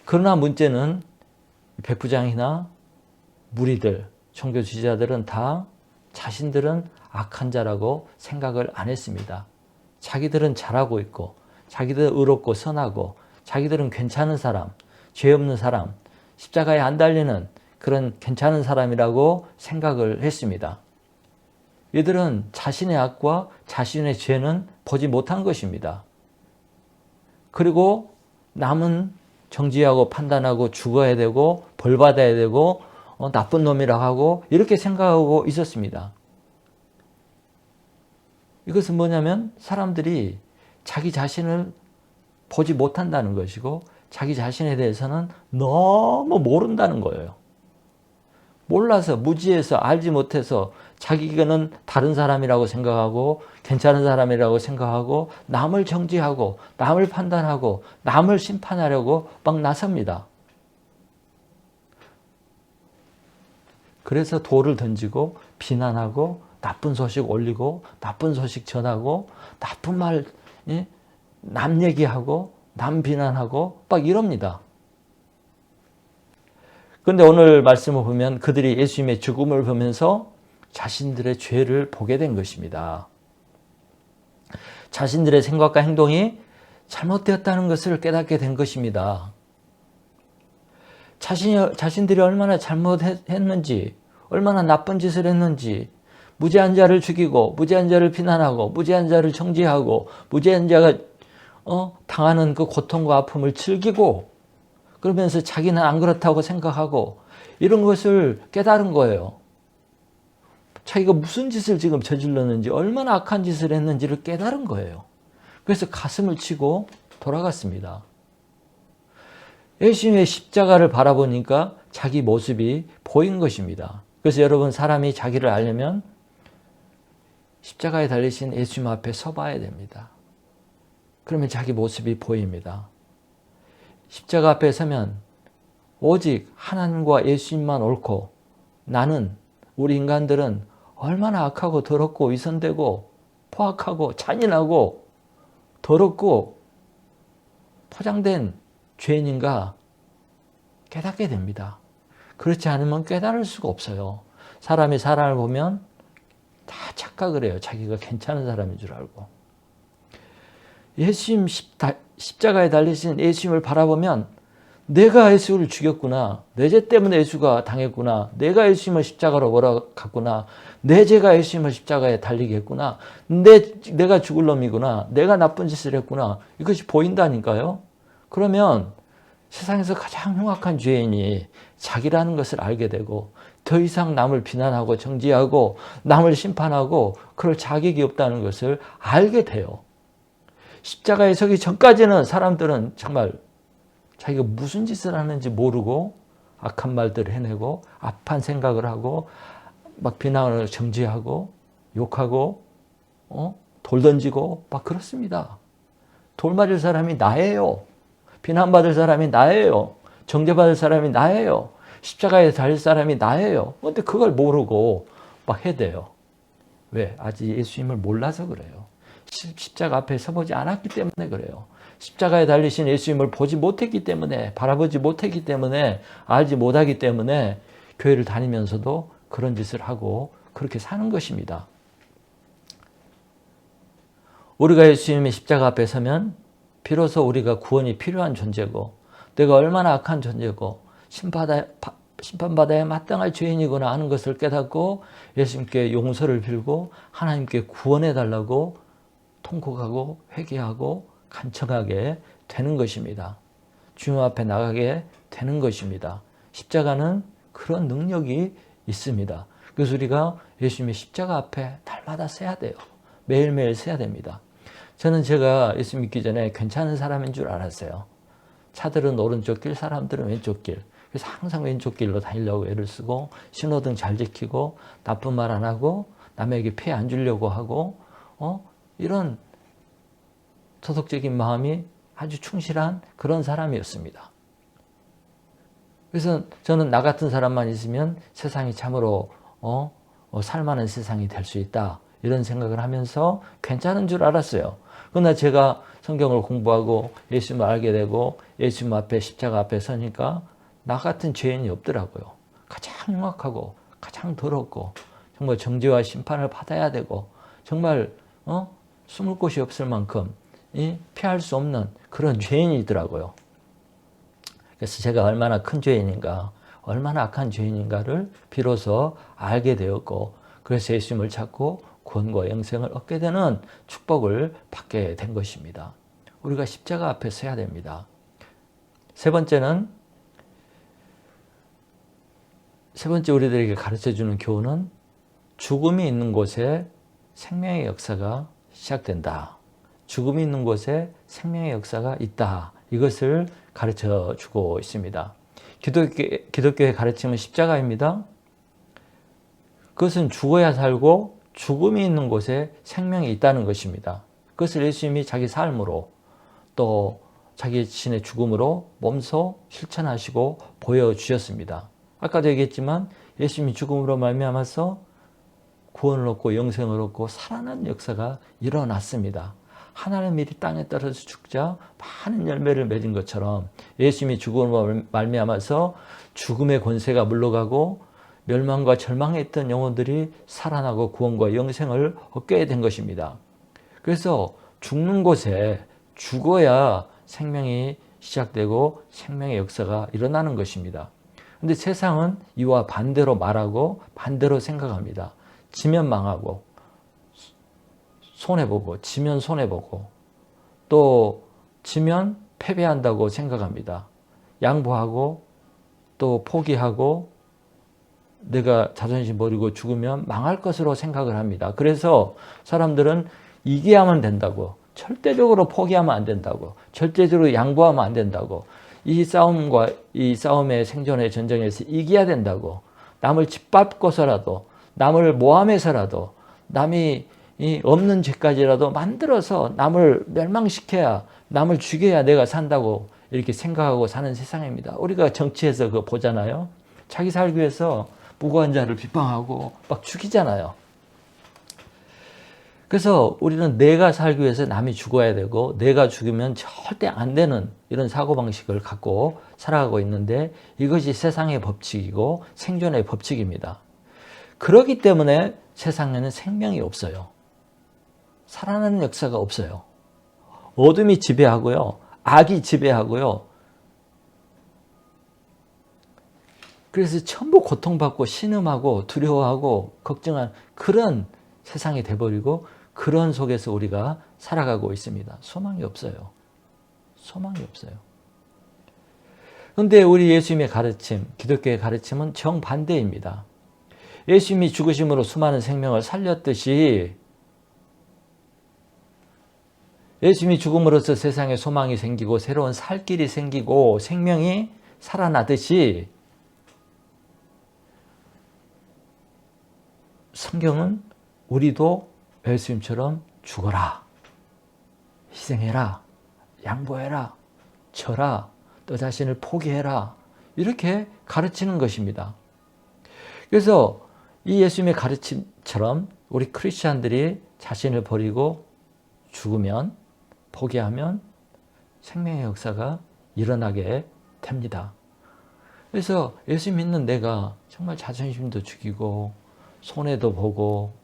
그러나 문제는 백부장이나 무리들, 종교 지지자들은 다 자신들은 악한 자라고 생각을 안 했습니다. 자기들은 잘하고 있고 자기들은 의롭고 선하고 자기들은 괜찮은 사람, 죄 없는 사람, 십자가에 안 달리는 그런 괜찮은 사람이라고 생각을 했습니다. 이들은 자신의 악과 자신의 죄는 보지 못한 것입니다. 그리고 남은 정죄하고 판단하고 죽어야 되고 벌받아야 되고 나쁜 놈이라 하고 이렇게 생각하고 있었습니다. 이것은 뭐냐면 사람들이 자기 자신을 보지 못한다는 것이고 자기 자신에 대해서는 너무 모른다는 거예요. 몰라서 무지해서 알지 못해서 자기는 다른 사람이라고 생각하고 괜찮은 사람이라고 생각하고 남을 정죄하고 남을 판단하고 남을 심판하려고 막 나섭니다. 그래서 돌을 던지고 비난하고 나쁜 소식 올리고 나쁜 소식 전하고 나쁜 말 남 얘기하고 남 비난하고 막 이럽니다. 그런데 오늘 말씀을 보면 그들이 예수님의 죽음을 보면서 자신들의 죄를 보게 된 것입니다. 자신들의 생각과 행동이 잘못되었다는 것을 깨닫게 된 것입니다. 자신들이 얼마나 잘못했는지, 얼마나 나쁜 짓을 했는지, 무죄한 자를 죽이고 무죄한 자를 비난하고 무죄한 자를 정죄하고 무죄한 자가 당하는 그 고통과 아픔을 즐기고 그러면서 자기는 안 그렇다고 생각하고 이런 것을 깨달은 거예요. 자기가 무슨 짓을 지금 저질렀는지 얼마나 악한 짓을 했는지를 깨달은 거예요. 그래서 가슴을 치고 돌아갔습니다. 예수님의 십자가를 바라보니까 자기 모습이 보인 것입니다. 그래서 여러분 사람이 자기를 알려면 십자가에 달리신 예수님 앞에 서봐야 됩니다. 그러면 자기 모습이 보입니다. 십자가 앞에 서면 오직 하나님과 예수님만 옳고 나는 우리 인간들은 얼마나 악하고 더럽고 위선되고 포악하고 잔인하고 더럽고 포장된 죄인인가 깨닫게 됩니다. 그렇지 않으면 깨달을 수가 없어요. 사람이 사람을 보면 다 착각을 해요. 자기가 괜찮은 사람인 줄 알고. 예수님 십자가에 달리신 예수님을 바라보면 내가 예수를 죽였구나. 내 죄 때문에 예수가 당했구나. 내가 예수님을 십자가로 몰아갔구나. 내 죄가 예수님을 십자가에 달리게 했구나. 내가 죽을 놈이구나. 내가 나쁜 짓을 했구나. 이것이 보인다니까요. 그러면 세상에서 가장 흉악한 죄인이 자기라는 것을 알게 되고 더 이상 남을 비난하고 정죄하고 남을 심판하고 그럴 자격이 없다는 것을 알게 돼요. 십자가에 서기 전까지는 사람들은 정말 자기가 무슨 짓을 하는지 모르고 악한 말들을 해내고 악한 생각을 하고 막 비난을 정죄하고 욕하고 돌 던지고 막 그렇습니다. 돌 맞을 사람이 나예요. 비난받을 사람이 나예요. 정죄받을 사람이 나예요. 십자가에 달릴 사람이 나예요. 그런데 그걸 모르고 막 해대요. 왜? 아직 예수님을 몰라서 그래요. 십자가 앞에 서보지 않았기 때문에 그래요. 십자가에 달리신 예수님을 보지 못했기 때문에 바라보지 못했기 때문에 알지 못하기 때문에 교회를 다니면서도 그런 짓을 하고 그렇게 사는 것입니다. 우리가 예수님의 십자가 앞에 서면 비로소 우리가 구원이 필요한 존재고 내가 얼마나 악한 존재고 심판받아야 마땅할 죄인이구나 하는 것을 깨닫고 예수님께 용서를 빌고 하나님께 구원해 달라고 통곡하고 회개하고 간청하게 되는 것입니다. 주님 앞에 나가게 되는 것입니다. 십자가는 그런 능력이 있습니다. 그래서 우리가 예수님의 십자가 앞에 날마다 서야 돼요. 매일매일 서야 됩니다. 저는 제가 예수 믿기 전에 괜찮은 사람인 줄 알았어요. 차들은 오른쪽 길, 사람들은 왼쪽 길. 그래서 항상 왼쪽 길로 다니려고 애를 쓰고 신호등 잘 지키고 나쁜 말 안 하고 남에게 피해 안 주려고 하고 이런 도덕적인 마음이 아주 충실한 그런 사람이었습니다. 그래서 저는 나 같은 사람만 있으면 세상이 참으로 살만한 세상이 될 수 있다. 이런 생각을 하면서 괜찮은 줄 알았어요. 그러나 제가 성경을 공부하고 예수님을 알게 되고 예수님 앞에 십자가 앞에 서니까 나 같은 죄인이 없더라고요. 가장 흉악하고 가장 더럽고 정말 정죄와 심판을 받아야 되고 정말 숨을 곳이 없을 만큼 피할 수 없는 그런 죄인이더라고요. 그래서 제가 얼마나 큰 죄인인가, 얼마나 악한 죄인인가를 비로소 알게 되었고 그래서 예수님을 찾고 구원과 영생을 얻게 되는 축복을 받게 된 것입니다. 우리가 십자가 앞에 서야 됩니다. 세 번째 우리들에게 가르쳐주는 교훈은 죽음이 있는 곳에 생명의 역사가 시작된다. 죽음이 있는 곳에 생명의 역사가 있다. 이것을 가르쳐주고 있습니다. 기독교의 가르침은 십자가입니다. 그것은 죽어야 살고 죽음이 있는 곳에 생명이 있다는 것입니다. 그것을 예수님이 자기 삶으로 또 자기 자신의 죽음으로 몸소 실천하시고 보여주셨습니다. 아까도 얘기했지만 예수님이 죽음으로 말미암아서 구원을 얻고 영생을 얻고 살아난 역사가 일어났습니다. 하나는 미리 땅에 떨어져 죽자 많은 열매를 맺은 것처럼 예수님이 죽음으로 말미암아서 죽음의 권세가 물러가고 멸망과 절망에 있던 영혼들이 살아나고 구원과 영생을 얻게 된 것입니다. 그래서 죽는 곳에 죽어야 생명이 시작되고 생명의 역사가 일어나는 것입니다. 그런데 세상은 이와 반대로 말하고 반대로 생각합니다. 지면 망하고, 손해보고, 지면 손해보고, 또 지면 패배한다고 생각합니다. 양보하고 또 포기하고 내가 자존심 버리고 죽으면 망할 것으로 생각을 합니다. 그래서 사람들은 이겨야만 된다고, 절대적으로 포기하면 안 된다고, 절대적으로 양보하면 안 된다고, 이 싸움의 생존의 전쟁에서 이겨야 된다고, 남을 짓밟고서라도, 남을 모함해서라도, 남이 없는 죄까지라도 만들어서 남을 멸망시켜야, 남을 죽여야 내가 산다고 이렇게 생각하고 사는 세상입니다. 우리가 정치에서 그거 보잖아요. 자기 살기 위해서 무고한 자를 비방하고 막 죽이잖아요. 그래서 우리는 내가 살기 위해서 남이 죽어야 되고, 내가 죽으면 절대 안 되는 이런 사고방식을 갖고 살아가고 있는데, 이것이 세상의 법칙이고 생존의 법칙입니다. 그렇기 때문에 세상에는 생명이 없어요. 살아나는 역사가 없어요. 어둠이 지배하고요, 악이 지배하고요. 그래서 전부 고통받고 신음하고 두려워하고 걱정한 그런 세상이 돼버리고, 그런 속에서 우리가 살아가고 있습니다. 소망이 없어요. 소망이 없어요. 그런데 우리 예수님의 가르침, 기독교의 가르침은 정반대입니다. 예수님이 죽으심으로 수많은 생명을 살렸듯이, 예수님이 죽음으로써 세상에 소망이 생기고 새로운 살 길이 생기고 생명이 살아나듯이, 성경은 우리도 예수님처럼 죽어라, 희생해라, 양보해라, 져라, 너 자신을 포기해라, 이렇게 가르치는 것입니다. 그래서 이 예수님의 가르침처럼 우리 크리스찬들이 자신을 버리고 죽으면, 포기하면 생명의 역사가 일어나게 됩니다. 그래서 예수 믿는 내가 정말 자존심도 죽이고 손해도 보고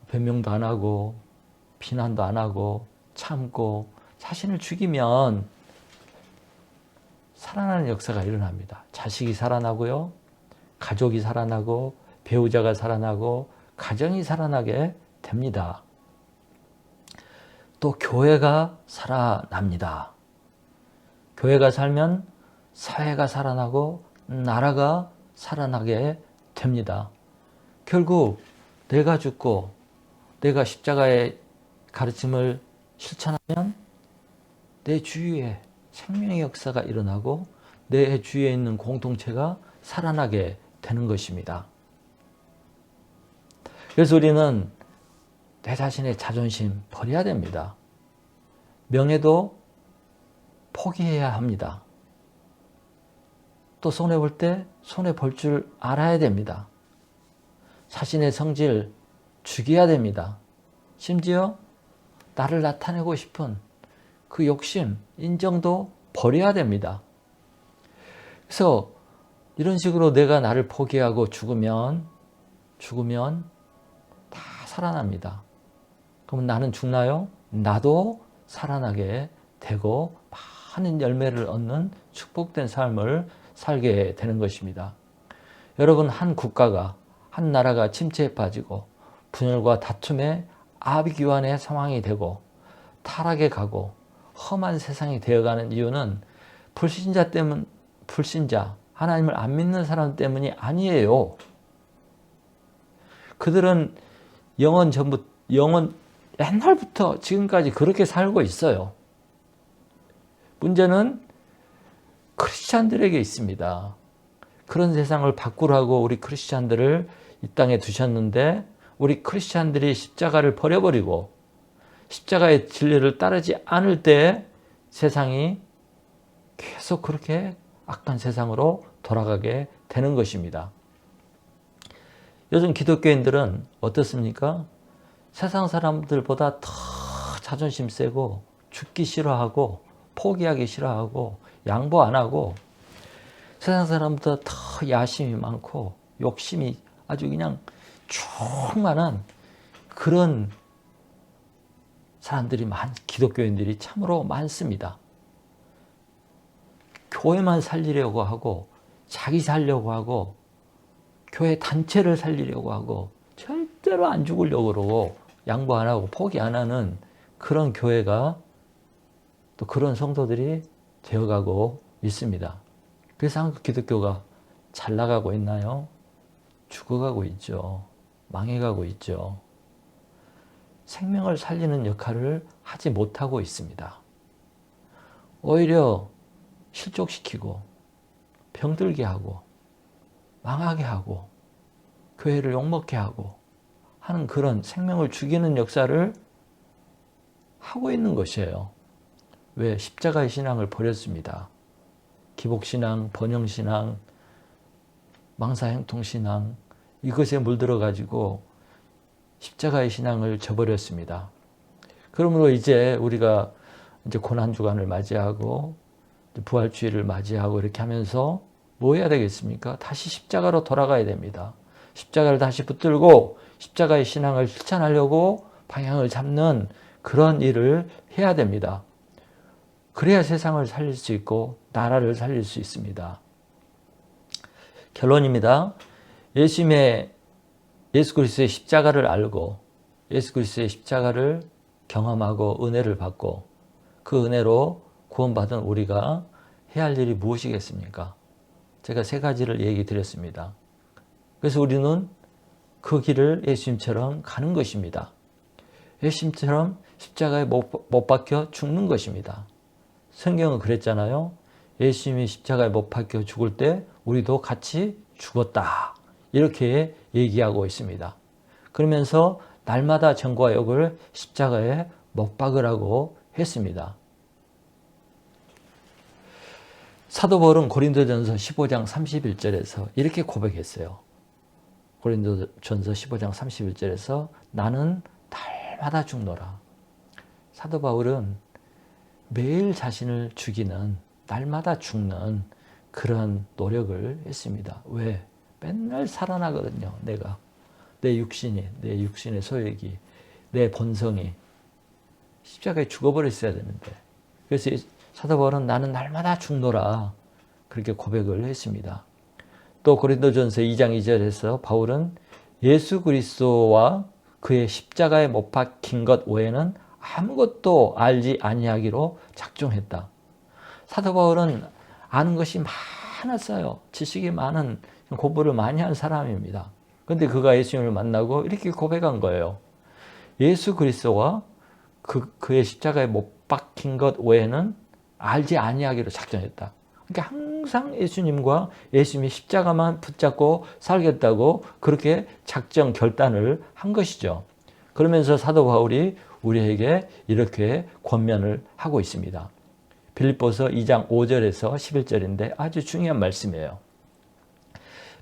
변명도 안 하고 비난도 안 하고 참고 자신을 죽이면 살아나는 역사가 일어납니다. 자식이 살아나고요, 가족이 살아나고, 배우자가 살아나고, 가정이 살아나게 됩니다. 또 교회가 살아납니다. 교회가 살면 사회가 살아나고 나라가 살아나게 됩니다. 결국 내가 죽고 내가 십자가의 가르침을 실천하면 내 주위에 생명의 역사가 일어나고 내 주위에 있는 공동체가 살아나게 되는 것입니다. 그래서 우리는 내 자신의 자존심 버려야 됩니다. 명예도 포기해야 합니다. 또 손해볼 때 손해볼 줄 알아야 됩니다. 자신의 성질 죽여야 됩니다. 심지어 나를 나타내고 싶은 그 욕심, 인정도 버려야 됩니다. 그래서 이런 식으로 내가 나를 포기하고 죽으면 다 살아납니다. 그러면 나는 죽나요? 나도 살아나게 되고 많은 열매를 얻는 축복된 삶을 살게 되는 것입니다. 여러분, 한 국가가, 한 나라가 침체에 빠지고 분열과 다툼에 아비규환의 상황이 되고 타락에 가고 험한 세상이 되어가는 이유는 불신자, 하나님을 안 믿는 사람 때문이 아니에요. 그들은 옛날부터 지금까지 그렇게 살고 있어요. 문제는 크리스찬들에게 있습니다. 그런 세상을 바꾸라고 우리 크리스찬들을 이 땅에 두셨는데, 우리 크리스찬들이 십자가를 버려버리고 십자가의 진리를 따르지 않을 때 세상이 계속 그렇게 악한 세상으로 돌아가게 되는 것입니다. 요즘 기독교인들은 어떻습니까? 세상 사람들보다 더 자존심 세고 죽기 싫어하고 포기하기 싫어하고 양보 안 하고, 세상 사람보다 더 야심이 많고 욕심이 아주 그냥 충만한 그런 사람들이 기독교인들이 참으로 많습니다. 교회만 살리려고 하고 자기 살려고 하고 교회 단체를 살리려고 하고 절대로 안 죽으려고 그러고 양보 안 하고 포기 안 하는 그런 교회가 또 그런 성도들이 되어가고 있습니다. 그래서 한국 기독교가 잘 나가고 있나요? 죽어가고 있죠. 망해가고 있죠. 생명을 살리는 역할을 하지 못하고 있습니다. 오히려 실족시키고 병들게 하고 망하게 하고 교회를 욕먹게 하고 하는 그런 생명을 죽이는 역사를 하고 있는 것이에요. 왜? 십자가의 신앙을 버렸습니다. 기복신앙, 번영신앙, 망사행통신앙 이것에 물들어가지고 십자가의 신앙을 저버렸습니다. 그러므로 이제 우리가 이제 고난주간을 맞이하고 부활주의를 맞이하고 이렇게 하면서 뭐 해야 되겠습니까? 다시 십자가로 돌아가야 됩니다. 십자가를 다시 붙들고 십자가의 신앙을 실천하려고 방향을 잡는 그런 일을 해야 됩니다. 그래야 세상을 살릴 수 있고 나라를 살릴 수 있습니다. 결론입니다. 예수 그리스도의 십자가를 알고 예수 그리스도의 십자가를 경험하고 은혜를 받고 그 은혜로 구원받은 우리가 해야 할 일이 무엇이겠습니까? 제가 3가지를 얘기 드렸습니다. 그래서 우리는 그 길을 예수님처럼 가는 것입니다. 예수님처럼 십자가에 못 박혀 죽는 것입니다. 성경은 그랬잖아요. 예수님이 십자가에 못 박혀 죽을 때 우리도 같이 죽었다. 이렇게 얘기하고 있습니다. 그러면서 날마다 전과 역을 십자가에 못 박으라고 했습니다. 사도 바울은 고린도전서 15장 31절에서 이렇게 고백했어요. 고린도전서 15장 31절에서 나는 날마다 죽노라. 사도 바울은 매일 자신을 죽이는, 날마다 죽는 그런 노력을 했습니다. 왜? 맨날 살아나거든요. 내가. 내 육신의 소욕이, 내 본성이 십자가에 죽어버렸어야 되는데. 그래서 사도 바울은 나는 날마다 죽노라. 그렇게 고백을 했습니다. 또 고린도전서 2장 2절에서 바울은 예수 그리스도와 그의 십자가에 못 박힌 것 외에는 아무것도 알지 아니하기로 작정했다. 사도 바울은 아는 것이 많았어요. 지식이 많은, 공부를 많이 한 사람입니다. 그런데 그가 예수님을 만나고 이렇게 고백한 거예요. 예수 그리스도와 그의 십자가에 못 박힌 것 외에는 알지 아니하기로 작정했다. 그러니까 항상 예수님과 예수님이 십자가만 붙잡고 살겠다고 그렇게 작정 결단을 한 것이죠. 그러면서 사도 바울이 우리에게 이렇게 권면을 하고 있습니다. 빌립보서 2장 5절에서 11절인데 아주 중요한 말씀이에요.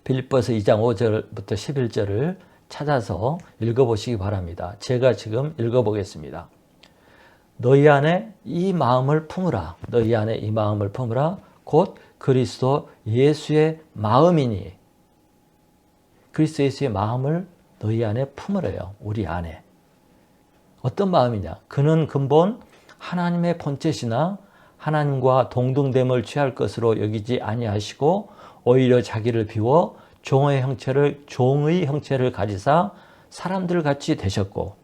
빌립보서 2장 5절부터 11절을 찾아서 읽어보시기 바랍니다. 제가 지금 읽어보겠습니다. 너희 안에 이 마음을 품으라. 너희 안에 이 마음을 품으라. 곧 그리스도 예수의 마음이니. 그리스도 예수의 마음을 너희 안에 품으래요. 우리 안에. 어떤 마음이냐? 그는 근본 하나님의 본체시나 하나님과 동등됨을 취할 것으로 여기지 아니하시고 오히려 자기를 비워 종의 형체를 가지사 사람들 같이 되셨고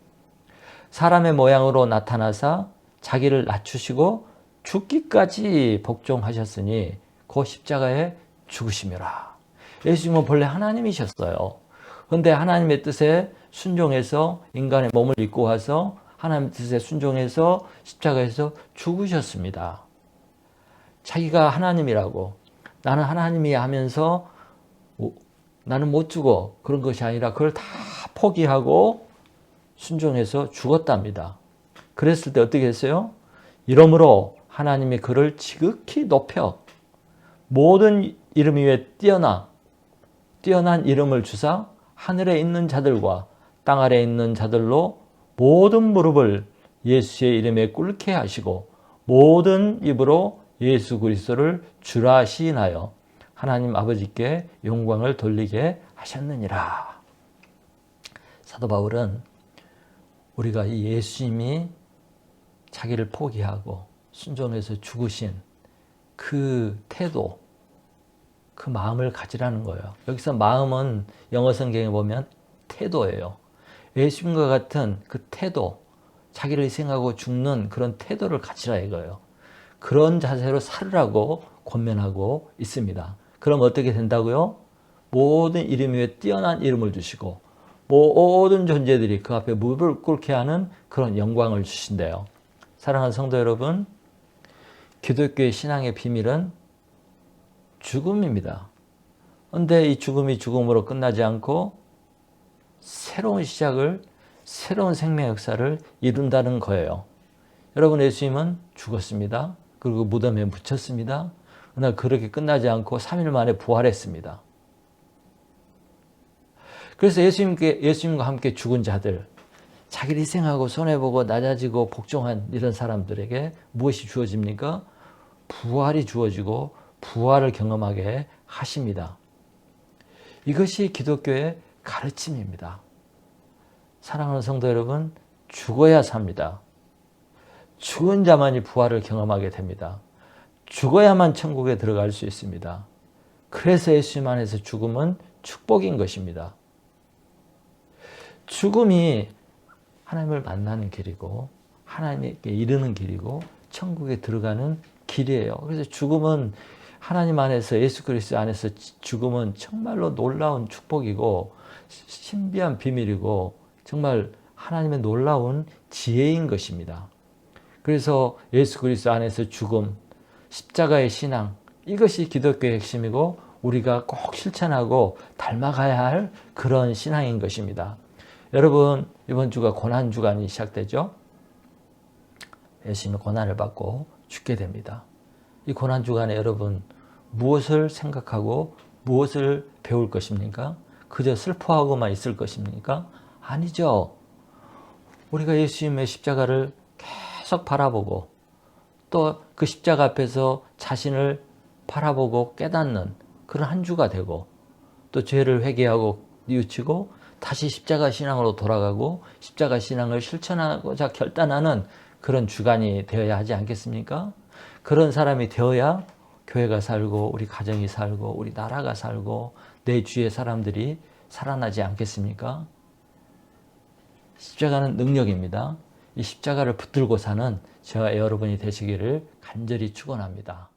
사람의 모양으로 나타나사 자기를 낮추시고 죽기까지 복종하셨으니 그 십자가에 죽으심이라. 예수님은 본래 하나님이셨어요. 그런데 하나님의 뜻에 순종해서 인간의 몸을 입고 와서 하나님의 뜻에 순종해서 십자가에서 죽으셨습니다. 자기가 하나님이라고 나는 하나님이야 하면서 나는 못 죽어 그런 것이 아니라 그걸 다 포기하고 순종해서 죽었답니다. 그랬을 때 어떻게 했어요? 이러므로 하나님이 그를 지극히 높여 모든 이름 위에 뛰어난 이름을 주사 하늘에 있는 자들과 땅 아래에 있는 자들로 모든 무릎을 예수의 이름에 꿇게 하시고 모든 입으로 예수 그리스도를 주라 시인하여 하나님 아버지께 영광을 돌리게 하셨느니라. 사도 바울은 우리가 이 예수님이 자기를 포기하고 순종해서 죽으신 그 태도, 그 마음을 가지라는 거예요. 여기서 마음은 영어 성경에 보면 태도예요. 예수님과 같은 그 태도, 자기를 희생하고 죽는 그런 태도를 가지라 이거예요. 그런 자세로 살으라고 권면하고 있습니다. 그럼 어떻게 된다고요? 모든 이름 위에 뛰어난 이름을 주시고 모든 존재들이 그 앞에 무릎을 꿇게 하는 그런 영광을 주신대요. 사랑하는 성도 여러분, 기독교의 신앙의 비밀은 죽음입니다. 그런데 이 죽음이 죽음으로 끝나지 않고 새로운 시작을, 새로운 생명 역사를 이룬다는 거예요. 여러분, 예수님은 죽었습니다. 그리고 무덤에 묻혔습니다. 그러나 그렇게 끝나지 않고 3일 만에 부활했습니다. 그래서 예수님과 함께 죽은 자들, 자기를 희생하고 손해보고 낮아지고 복종한 이런 사람들에게 무엇이 주어집니까? 부활이 주어지고 부활을 경험하게 하십니다. 이것이 기독교의 가르침입니다. 사랑하는 성도 여러분, 죽어야 삽니다. 죽은 자만이 부활을 경험하게 됩니다. 죽어야만 천국에 들어갈 수 있습니다. 그래서 예수님 안에서 죽음은 축복인 것입니다. 죽음이 하나님을 만나는 길이고 하나님께 이르는 길이고 천국에 들어가는 길이에요. 그래서 죽음은 하나님 안에서, 예수 그리스도 안에서 죽음은 정말로 놀라운 축복이고 신비한 비밀이고 정말 하나님의 놀라운 지혜인 것입니다. 그래서 예수 그리스도 안에서 죽음, 십자가의 신앙, 이것이 기독교의 핵심이고 우리가 꼭 실천하고 닮아가야 할 그런 신앙인 것입니다. 여러분, 이번 주가 고난주간이 시작되죠? 예수님의 고난을 받고 죽게 됩니다. 이 고난주간에 여러분 무엇을 생각하고 무엇을 배울 것입니까? 그저 슬퍼하고만 있을 것입니까? 아니죠. 우리가 예수님의 십자가를 계속 바라보고 또 그 십자가 앞에서 자신을 바라보고 깨닫는 그런 한 주가 되고 또 죄를 회개하고 뉘우치고 다시 십자가 신앙으로 돌아가고 십자가 신앙을 실천하고자 결단하는 그런 주간이 되어야 하지 않겠습니까? 그런 사람이 되어야 교회가 살고 우리 가정이 살고 우리 나라가 살고 내 주위의 사람들이 살아나지 않겠습니까? 십자가는 능력입니다. 이 십자가를 붙들고 사는 저와 여러분이 되시기를 간절히 축원합니다.